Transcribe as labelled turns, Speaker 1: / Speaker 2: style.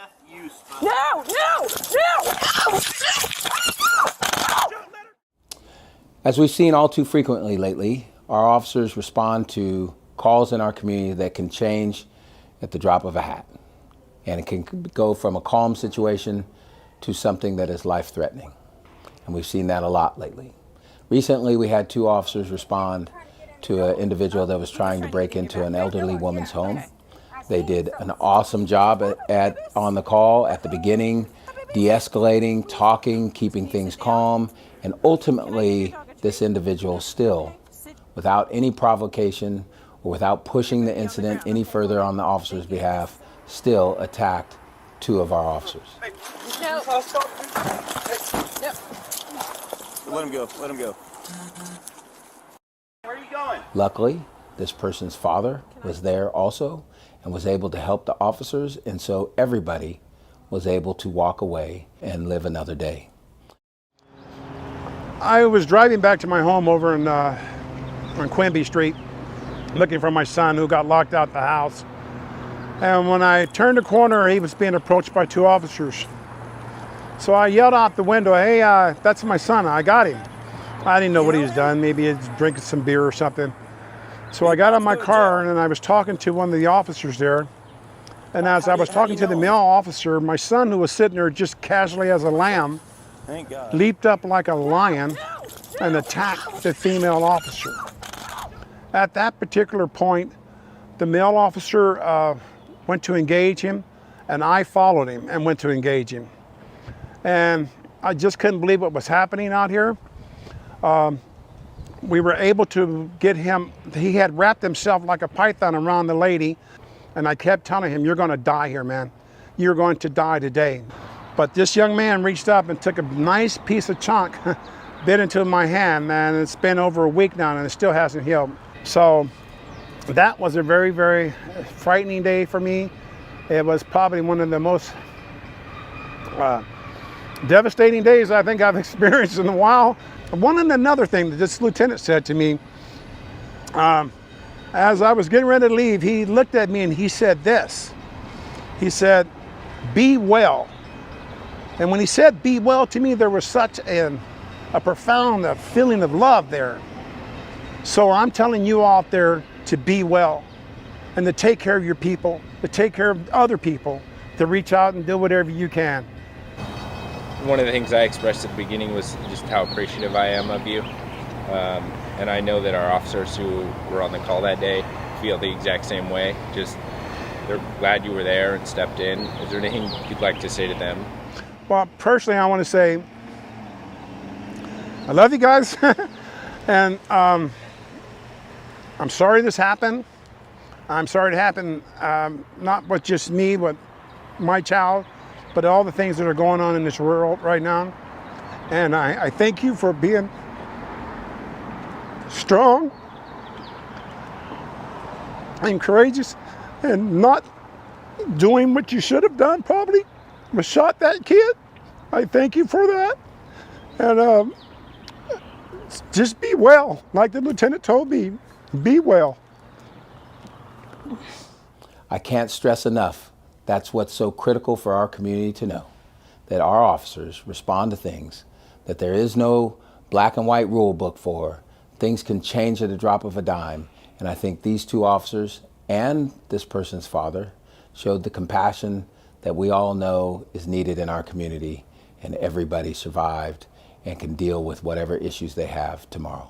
Speaker 1: No! No! No!
Speaker 2: As we've seen all too frequently lately, our officers respond to calls in our community that can change at the drop of a hat. And it can go from a calm situation to something that is life-threatening. And we've seen that a lot lately. Recently, we had 2 officers respond to an individual that was trying to break into an elderly woman's home. They did an awesome job on the call at the beginning, de-escalating, talking, keeping things calm, and ultimately this individual still, without any provocation or without pushing the incident any further on the officer's behalf, still attacked 2 of our officers.
Speaker 1: No. No.
Speaker 3: Let him go. Let him go. Where are you going?
Speaker 2: Luckily, this person's father was there also and was able to help the officers, and so everybody was able to walk away and live another day.
Speaker 4: I was driving back to my home over on Quimby Street, looking for my son who got locked out the house. And when I turned the corner, he was being approached by 2 officers. So I yelled out the window, "Hey, that's my son, I got him." I didn't know what he was done, maybe he was drinking some beer or something. So I got out my car and I was talking to one of the officers there. And as I was talking to the male officer, my son, who was sitting there just casually as a lamb, leaped up like a lion and attacked the female officer. At that particular point, the male officer went to engage him, and I followed him and went to engage him. And I just couldn't believe what was happening out here. We were able to get him, he had wrapped himself like a python around the lady, and I kept telling him, "You're gonna die here, man. You're going to die today." But this young man reached up and took a nice piece of chunk, bit into my hand, man. It's been over a week now and it still hasn't healed. So that was a very, very frightening day for me. It was probably one of the most devastating days I think I've experienced in a while. Another thing that this lieutenant said to me, as I was getting ready to leave, he looked at me and he said this. He said, "Be well." And when he said "be well" to me, there was such a profound feeling of love there. So I'm telling you out there to be well and to take care of your people, to take care of other people, to reach out and do whatever you can.
Speaker 5: One of the things I expressed at the beginning was just how appreciative I am of you. And I know that our officers who were on the call that day feel the exact same way. Just, they're glad you were there and stepped in. Is there anything you'd like to say to them?
Speaker 4: Well, personally, I want to say, I love you guys. And I'm sorry this happened. I'm sorry it happened, not with just me, but my child, but all the things that are going on in this world right now. And I thank you for being strong and courageous and not doing what you should have done, probably, was shot that kid. I thank you for that. And just be well, like the lieutenant told me, be well.
Speaker 2: I can't stress enough, that's what's so critical for our community to know, that our officers respond to things that there is no black and white rule book for. Things can change at a drop of a dime. And I think these 2 officers and this person's father showed the compassion that we all know is needed in our community, and everybody survived and can deal with whatever issues they have tomorrow.